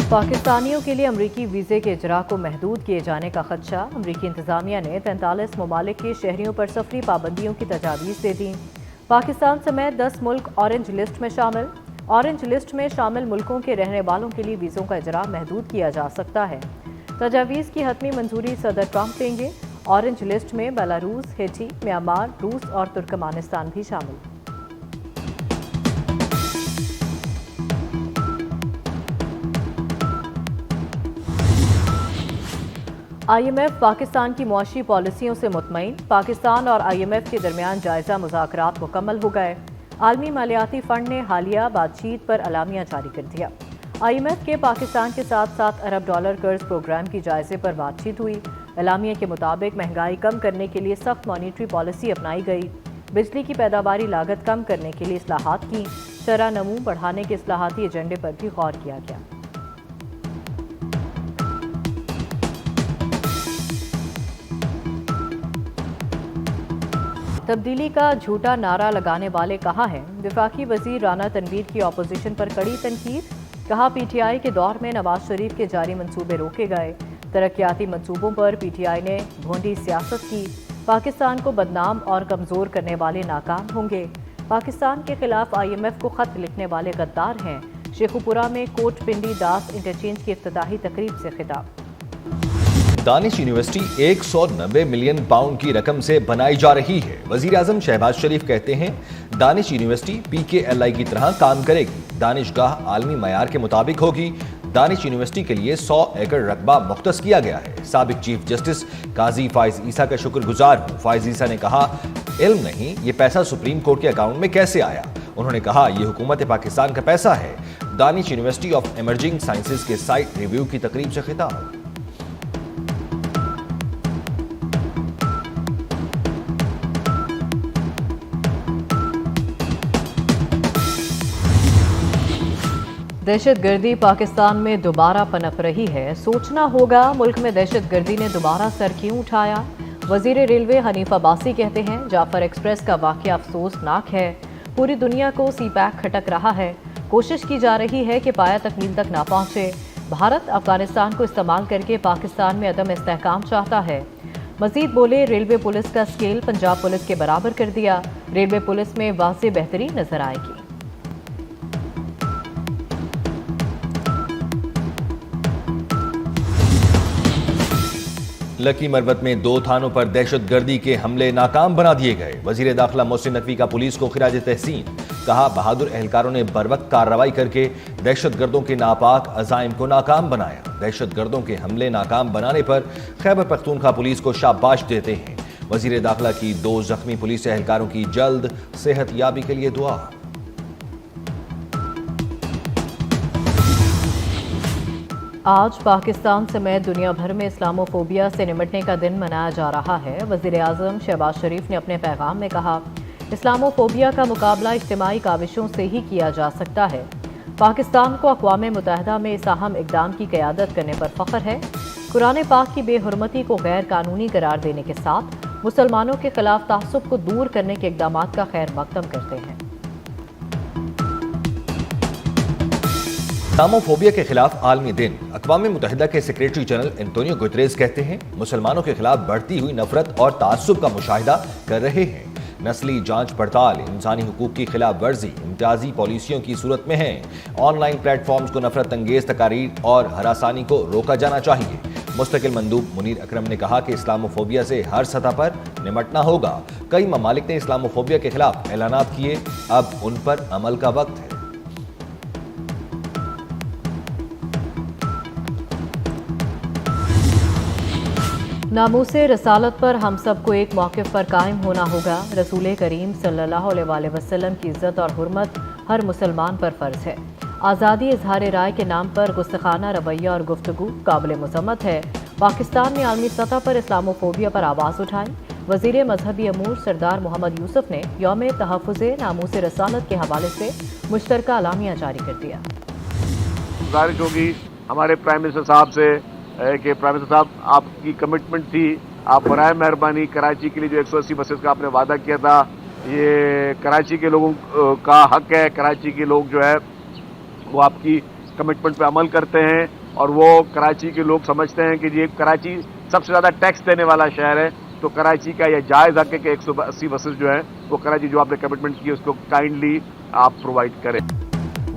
पाकिस्तानियों के लिए अमरीकी वीज़े के इजरा को महदूद किए जाने का खदशा। अमरीकी इंतजामिया ने 43 ममालिक के शहरियों पर सफरी पाबंदियों की तजावीज़ दे दी। पाकिस्तान समेत 10 मुल्क ऑरेंज लिस्ट में शामिल। ऑरेंज लिस्ट में शामिल मुल्कों के रहने वालों के लिए वीज़ों का इजरा महदूद किया जा सकता है। तजावीज़ की हतमी मंजूरी सदर ट्रंप देंगे। ऑरेंज लिस्ट में बेलारूस, हेटी, म्यांमार, रूस और तुर्कमानिस्तान भी शामिल। IMF पाकिस्तान की मुआशी पॉलिसियों से मुतमईन। पाकिस्तान और IMF के दरमियान जायजा मुज़ाकरात मुकम्मल हो गए। आलमी मालियाती फ़ंड ने हालिया बातचीत पर अलामिया जारी कर दिया। IMF के पाकिस्तान के साथ $7 अरब कर्ज प्रोग्राम की जायजे पर बातचीत हुई। अलामिया के मुताबिक महंगाई कम करने के लिए सख्त मॉनिटरी पॉलिसी अपनाई गई। बिजली की पैदावारी लागत कम करने के लिए इस्लाहात की। शरह नमू बढ़ाने के इस्लाहाती एजेंडे पर भी गौर किया गया। तब्दीली का झूठा नारा लगाने वाले कहाँ हैं? वफाकी वजीर राना तनवीर की अपोजिशन पर कड़ी तनकीद। कहा PTI के दौर में नवाज शरीफ के जारी मंसूबे रोके गए। तरक्याती मंसूबों पर PTI ने भोंडी सियासत की। पाकिस्तान को बदनाम और कमज़ोर करने वाले नाकाम होंगे। पाकिस्तान के खिलाफ IMF को खत लिखने वाले गद्दार हैं। शेखुपुरा में कोट पिंडी दास इंटरचेंज की इफ्तिताही तकरीब से खिताब। दानिश यूनिवर्सिटी 190 मिलियन पाउंड की रकम से बनाई जा रही है। वजीर आजम शहबाज शरीफ कहते हैं दानिश यूनिवर्सिटी PKLI की तरह काम करेगी। दानिशगाह आलमी मयार के मुताबिक होगी। दानिश यूनिवर्सिटी के लिए 100 एकड़ रकबा मुख्तस किया गया है। साबिक चीफ जस्टिस काजी फाइज ईसा का शुक्रगुजार हूं। फाइज ईसा ने कहा इल्म नहीं, ये पैसा सुप्रीम कोर्ट के अकाउंट में कैसे आया। उन्होंने कहा यह हुकूमत पाकिस्तान का पैसा है। Danish university of emerging sciences के साइट रिव्यू की तकरीब से खिताब। दहशतगर्दी पाकिस्तान में दोबारा पनप रही है। सोचना होगा मुल्क में दहशतगर्दी ने दोबारा सर क्यों उठाया। वजीर रेलवे हनीफ अब्बासी कहते हैं जाफर एक्सप्रेस का वाक़या अफसोसनाक है। पूरी दुनिया को CPAC खटक रहा है। कोशिश की जा रही है कि पाया तकमील तक ना पहुंचे। भारत अफगानिस्तान को इस्तेमाल करके पाकिस्तान में अदम इस्तेहकाम चाहता है। मजीद बोले रेलवे पुलिस का स्केल पंजाब पुलिस के बराबर कर दिया। रेलवे पुलिस में वाज़ेह बेहतरी नजर आएगी। लकी मरबत में 2 थानों पर दहशतगर्दी के हमले नाकाम बना दिए गए। वजीर दाखिला मोहसिन नकवी का पुलिस को खिराज तहसीन। कहा बहादुर एहलकारों ने बरवक्त कार्रवाई करके दहशतगर्दों के नापाक अजाइम को नाकाम बनाया। दहशतगर्दों के हमले नाकाम बनाने पर खैबर पख्तूनख्वा पुलिस को शाबाश देते हैं। वजीर दाखिला की 2 जख्मी पुलिस एहलकारों की जल्द सेहत याबी के लिए दुआ। आज पाकिस्तान समेत दुनिया भर में इस्लामोफोबिया से निपटने का दिन मनाया जा रहा है। वज़ीर आज़म शहबाज शरीफ ने अपने पैगाम में कहा इस्लामोफोबिया का मुकाबला इज्तिमाई काविशों से ही किया जा सकता है। पाकिस्तान को अक़वाम मुत्तहिदा में इस अहम इक़दाम की क़यादत करने पर फ़ख्र है। कुरान पाक की बेहुरमती को गैर कानूनी करार देने के साथ मुसलमानों के खिलाफ तासुब को दूर करने के इक़दामात का खैर मक़दम करते हैं। इस्लामोफोबिया के खिलाफ आलमी दिन। अक़वाम मुत्तहिदा के सेक्रेटरी जनरल एंटोनियो गुतरेस कहते हैं मुसलमानों के खिलाफ बढ़ती हुई नफरत और तासुब का मुशाहिदा कर रहे हैं। नस्ली जांच पड़ताल, इंसानी हुकूक की खिलाफ वर्जी इम्तियाजी पॉलिसियों की सूरत में है। ऑनलाइन प्लेटफॉर्म्स को नफरत अंगेज तकारीर और हरासानी को रोका जाना चाहिए। मुस्तकिल मंदूब मुनीर अकरम ने कहा कि इस्लामोफोबिया से हर सतह पर निमटना होगा। कई ममालिक ने इस्लामोफोबिया के खिलाफ ऐलानात किए, अब उन पर अमल का वक्त है। नामूसे रसालत पर हम सबको एक मौक़िफ़ पर कायम होना होगा। रसूल करीम सल्लल्लाहु अलैहि वसल्लम की इज़्ज़त और हुर्मत हर मुसलमान पर फ़र्ज़ है। आज़ादी इज़हार राय के नाम पर गुस्ताखाना रवैया और गुफ्तगू काबिल मज़म्मत है। पाकिस्तान ने आलमी सतह पर इस्लामोफोबिया पर आवाज़ उठाई। वज़ीर मजहबी अमूर सरदार मोहम्मद यूसुफ ने यौम तहफ़्फ़ुज़े नामूसे रसालत के हवाले से मुश्तरका अलामिया जारी कर दिया। गुज़ारिश होगी हमारे प्राइम मिनिस्टर साहब से कि प्राइम मिनिस्टर साहब आपकी कमिटमेंट थी, आप बराए मेहरबानी कराची के लिए जो 180 बसेस का आपने वादा किया था, ये कराची के लोगों का हक है। कराची के लोग जो है वो आपकी कमिटमेंट पे अमल करते हैं और वो कराची के लोग समझते हैं कि ये कराची सबसे ज़्यादा टैक्स देने वाला शहर है, तो कराची का यह जायज़ हक है कि 180 बसेस जो हैं वो कराची जो आपने कमिटमेंट की उसको काइंडली आप प्रोवाइड करें।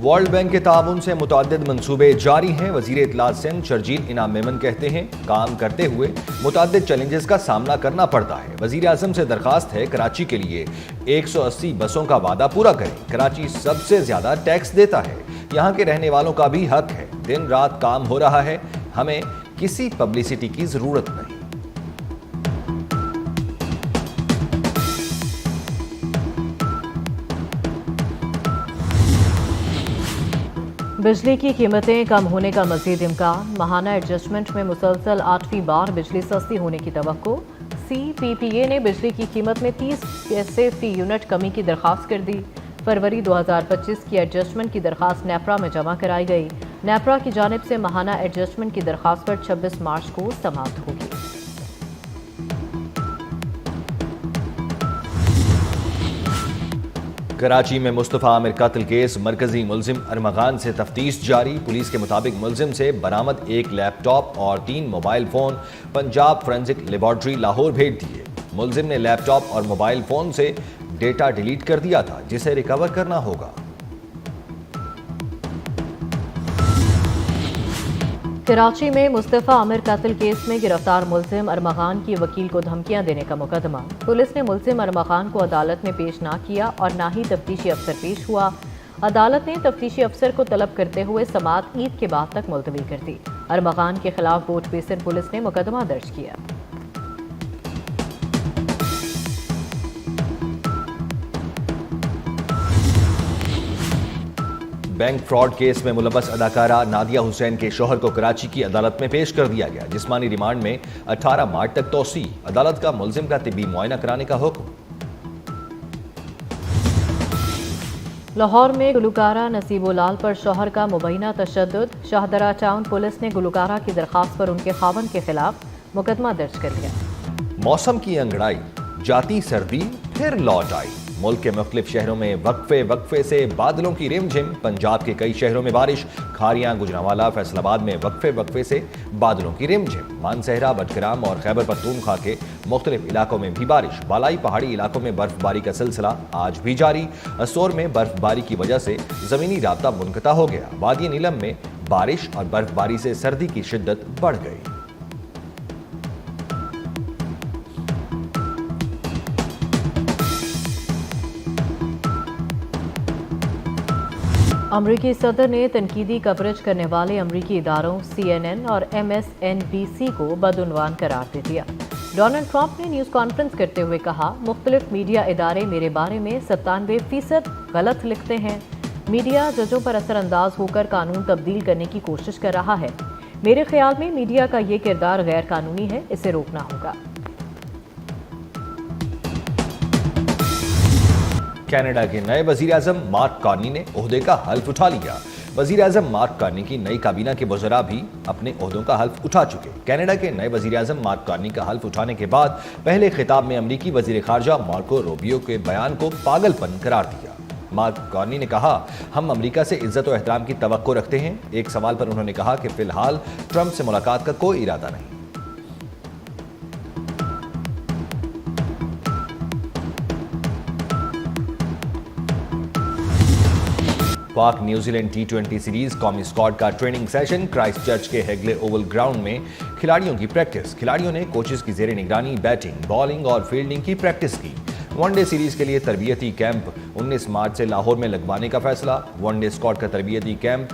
वर्ल्ड बैंक के ताउन से मुतअद्दिद मंसूबे जारी हैं। वजीर इत्तलात सिंध शर्जील इनाम मेमन कहते हैं, काम करते हुए मुतअद्दिद चैलेंजेस का सामना करना पड़ता है। वजीर आज़म से दरखास्त है कराची के लिए 180 बसों का वादा पूरा करें। कराची सबसे ज्यादा टैक्स देता है, यहाँ के रहने वालों का भी हक है। दिन रात काम हो रहा है, हमें किसी पब्लिसिटी की जरूरत नहीं। बिजली की कीमतें कम होने का मजीद इम्कान। माहाना एडजस्टमेंट में मुसलसल 8वीं बार बिजली सस्ती होने की तवक्को। CPPA ने बिजली की कीमत में 30 पैसे फी यूनिट कमी की दरख्वास्त कर दी। फरवरी 2025 की एडजस्टमेंट की दरख्वास्त नेपरा में जमा कराई गई। नेपरा की जानिब से माहाना एडजस्टमेंट की दरख्वास्त पर 26 मार्च को समाप्त होगी। कराची में मुस्तफ़ा आमिर कत्ल केस मरकजी मुलजिम अरमगान से तफ्तीश जारी। पुलिस के मुताबिक मुलजिम से बरामद 1 लैपटॉप और 3 mobile phone Punjab forensic laboratory Lahore भेज दिए। मुलजिम ने लैपटॉप और मोबाइल फोन से डेटा डिलीट कर दिया था, जिसे रिकवर करना होगा। कराची में मुस्तफ़ा आमिर कत्ल केस में गिरफ्तार मुलजिम अरमगान की वकील को धमकियां देने का मुकदमा। पुलिस ने मुलजिम अरमगान को अदालत में पेश ना किया और ना ही तफ्तीशी अफसर पेश हुआ। अदालत ने तफ्तीशी अफसर को तलब करते हुए समाअत ईद के बाद तक मुलतवी कर दी। अरमगान के खिलाफ बोट बेसिन पुलिस ने मुकदमा दर्ज किया। बैंक फ्रॉड केस में मुलव्वस अदाकारा नादिया हुसैन के शौहर को कराची की अदालत में पेश कर दिया गया। जिस्मानी रिमांड में 18 मार्च तक तौसी। अदालत का मुलजिम का तिब्बी मुआयना कराने का हुक्म। लाहौर में गुलकारा नसीबुलाल पर शौहर का मुबैना तशद्दुद। शाहदरा टाउन पुलिस ने गुलकारा की दरखास्त पर उनके खावंद के खिलाफ मुकदमा दर्ज कर लिया। मौसम की अंगड़ाई, जाती सर्दी फिर लौट आई। मुल्क के मुख्तलिफ शहरों में वक्फे से बादलों की रिमझिम। पंजाब के कई शहरों में बारिश। खारियां, गुजरांवाला, फैसलाबाद में वक्फे से बादलों की रिमझिम। मानसहरा, बटग्राम और खैबर पख्तूनख्वा के मुख्तलिफ इलाकों में भी बारिश। बालाई पहाड़ी इलाकों में बर्फबारी का सिलसिला आज भी जारी। असोर में बर्फबारी की वजह से जमीनी राब्ता मुनक़ता हो गया। वादी नीलम में बारिश और बर्फबारी से सर्दी की शिद्दत बढ़ गई। अमरीकी सदर ने तनकीदी कवरेज करने वाले अमरीकी इदारों CNN और MSNBC को बदउनवान करार दे दिया। डोनाल्ड ट्रंप ने न्यूज़ कॉन्फ्रेंस करते हुए कहा, मुख्तलिफ मीडिया इदारे मेरे बारे में 97% गलत लिखते हैं। मीडिया जजों पर असरअंदाज होकर कानून तब्दील करने की कोशिश कर रहा है। मेरे ख्याल में मीडिया का ये किरदार गैर कानूनी है, इसे रोकना होगा। कनाडा के नए वजीर-ए-आज़म मार्क कार्नी ने ओहदे का हल्फ उठा लिया। वजीर-ए-आज़म मार्क कार्नी की नई काबीना के वज़रा भी अपने ओहदों का हल्फ उठा चुके। कनाडा के नए वजीर-ए-आज़म मार्क कार्नी का हल्फ उठाने के बाद पहले खिताब में अमरीकी वजीर खारजा मार्को रूबियो के बयान को पागलपन करार दिया। मार्क कार्नी ने कहा, हम अमरीका से इज्जत और एहतराम की तवक्को रखते हैं। एक सवाल पर उन्होंने कहा कि फिलहाल ट्रंप से मुलाकात का कोई इरादा नहीं। पाक न्यूजीलैंड T20 सीरीज कौमी स्क्वाड का ट्रेनिंग सेशन। क्राइस्टचर्च के हेगले ओवल ग्राउंड में खिलाड़ियों की प्रैक्टिस। खिलाड़ियों ने कोचेस की जेर निगरानी बैटिंग, बॉलिंग और फील्डिंग की प्रैक्टिस की। वनडे सीरीज के लिए तरबियती कैंप 19 मार्च से लाहौर में लगवाने का फैसला। वनडे स्क्वाड का तरबियती कैंप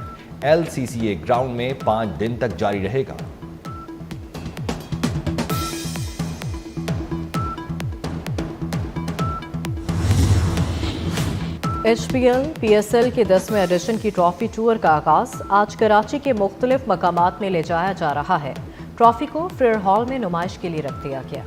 LCCA ग्राउंड में 5 दिन तक जारी रहेगा। HPL PSL के 10वें एडिशन की ट्रॉफी टूर का आगाज आज कराची के मुख्तलिफ मकामात में ले जाया जा रहा है। ट्रॉफी को फ्रेयर हॉल में नुमाइश के लिए रख दिया गया।